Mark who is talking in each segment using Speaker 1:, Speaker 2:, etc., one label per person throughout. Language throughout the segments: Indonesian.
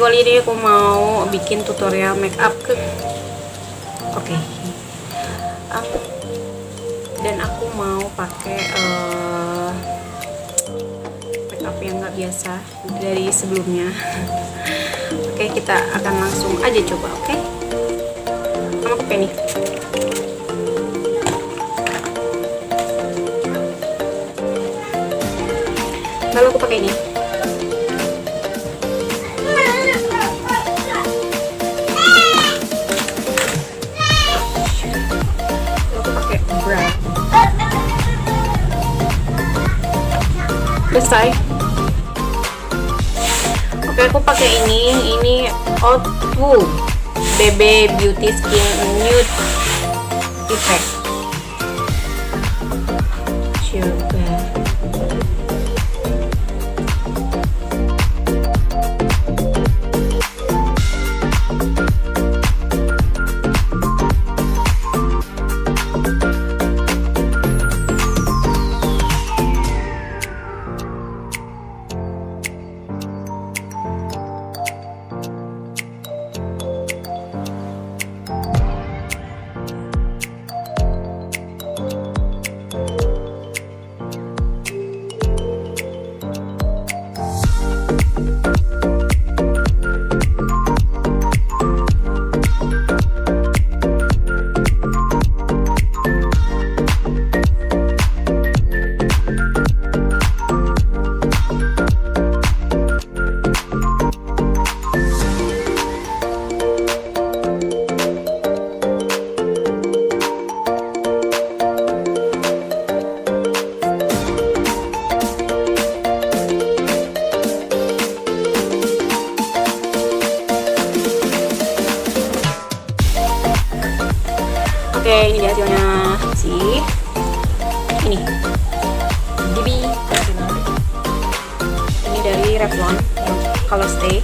Speaker 1: kali ini aku mau bikin tutorial make up ke Oke. Dan aku mau pakai make up yang nggak biasa dari sebelumnya. Oke, kita akan langsung aja coba. Oke, sama pakai nih. Lalu aku pakai ini. Selesai. Oke, aku pakai ini Untuk BB Beauty Skin Nude Effect juga. Oke, ini dia hasilnya sih. Ini Dibi. Ini dari Revlon yang color stay.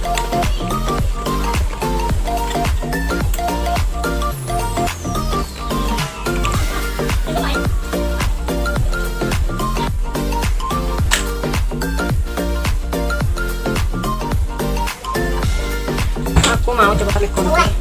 Speaker 1: Aku mau coba pakai kontak.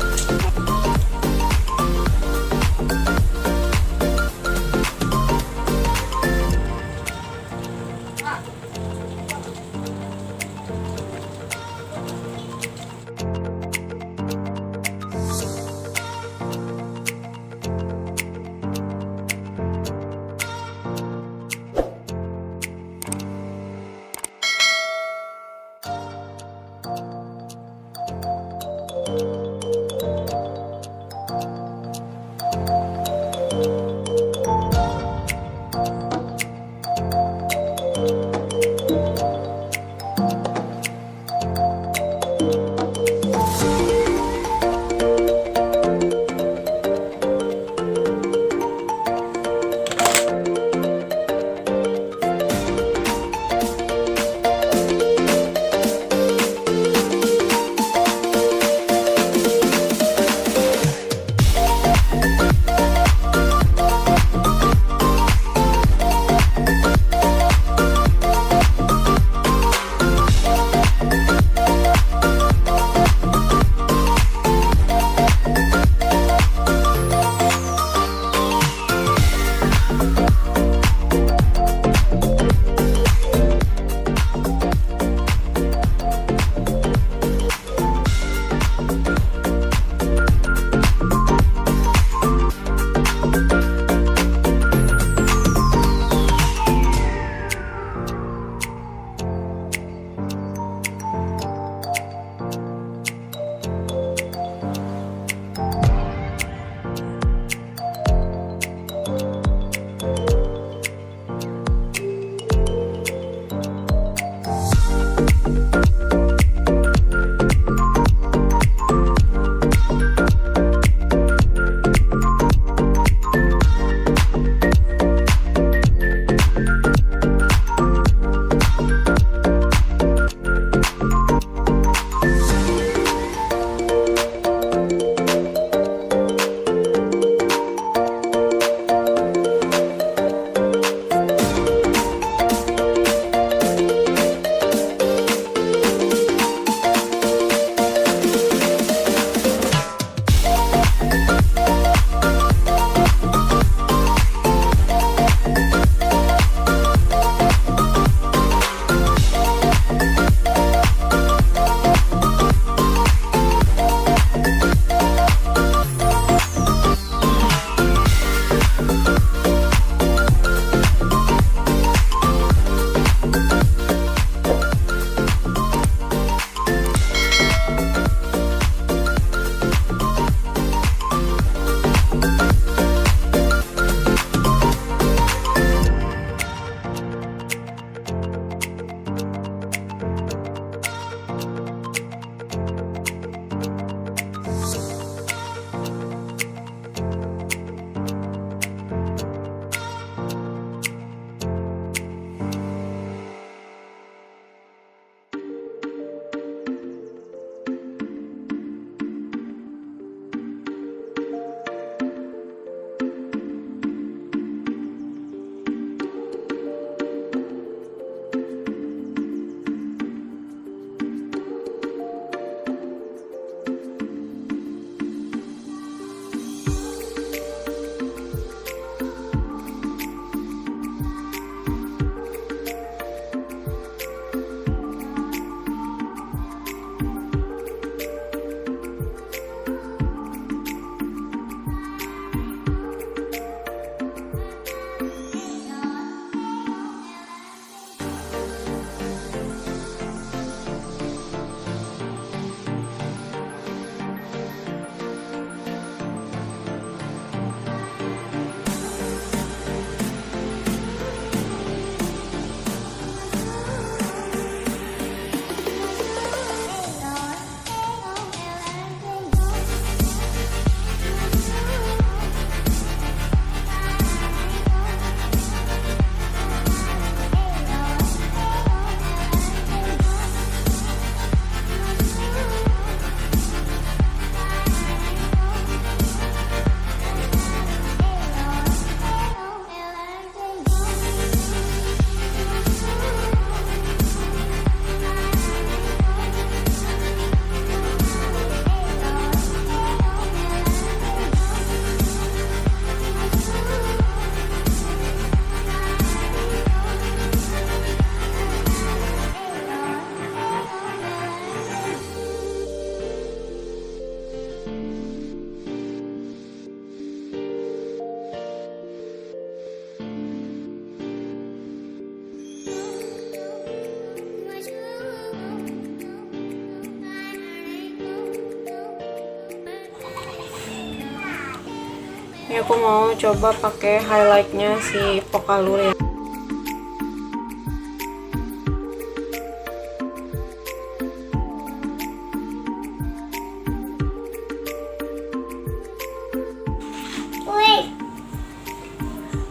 Speaker 1: Ini aku mau coba pakai highlightnya si Pokalur ya.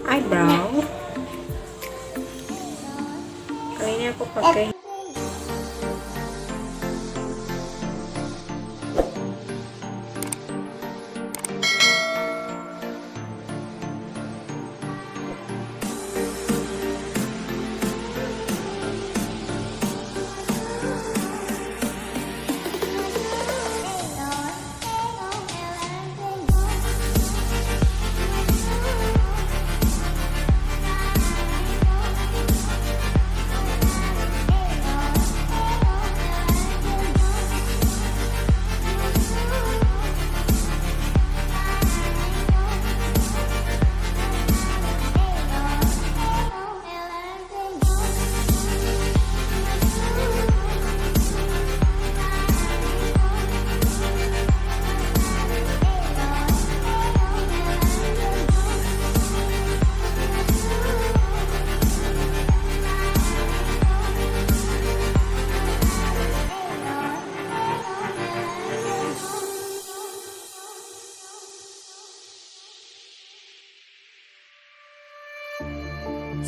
Speaker 1: Eyebrow. Kali ini aku pakai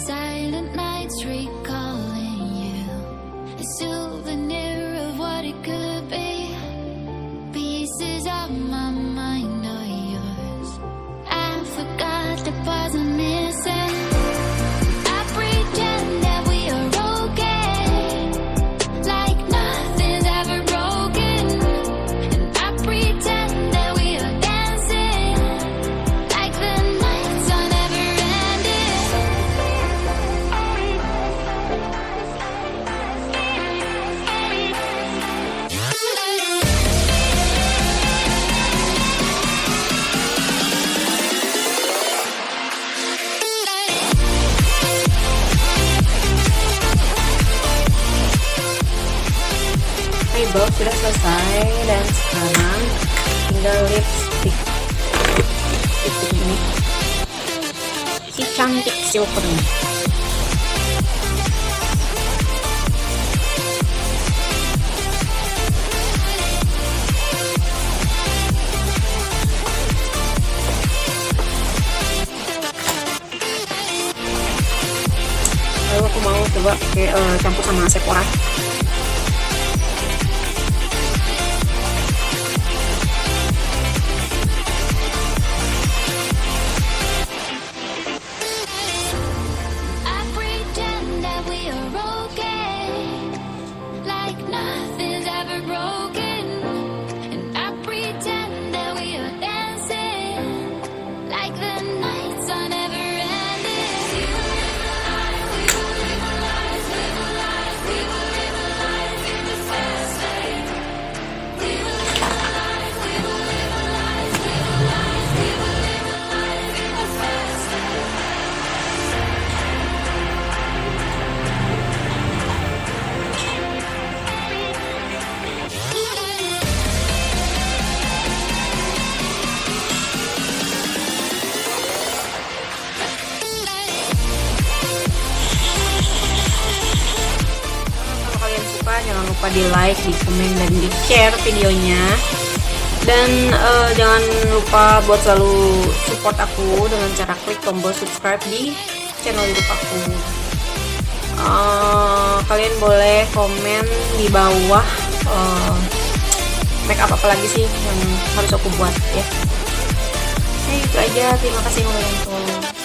Speaker 2: silent nights recalling you, a souvenir of what it could be. Pieces of my mind are yours. I forgot the parts I'm missing. I pretend that we are okay, like nothing's ever broken. And I pretend that we are dancing, like the nights are never ending.
Speaker 1: eyebrow sudah selesai dan sekarang tinggal lipstick. Lipstick ini si cantik silver ini. Lalu aku mau coba pakai campur sama Sephora.
Speaker 2: I pretend that we are okay, like nothing's ever broken. And I pretend that we are dancing, like the nights are never ending. We will live a life, we will live a life, live a life, we will live a life in the fast lane. We will live a life, we will live a life, live a life, we will live a life in the fast lane.
Speaker 1: Kalau kalian suka jangan lupa di like, di komen, dan di share videonya. Dan jangan lupa buat selalu support aku dengan cara klik tombol subscribe di channel YouTube aku. Kalian boleh komen di bawah make up apa lagi sih yang harus aku buat ya. Oke, itu aja. Terima kasih yang udah nonton.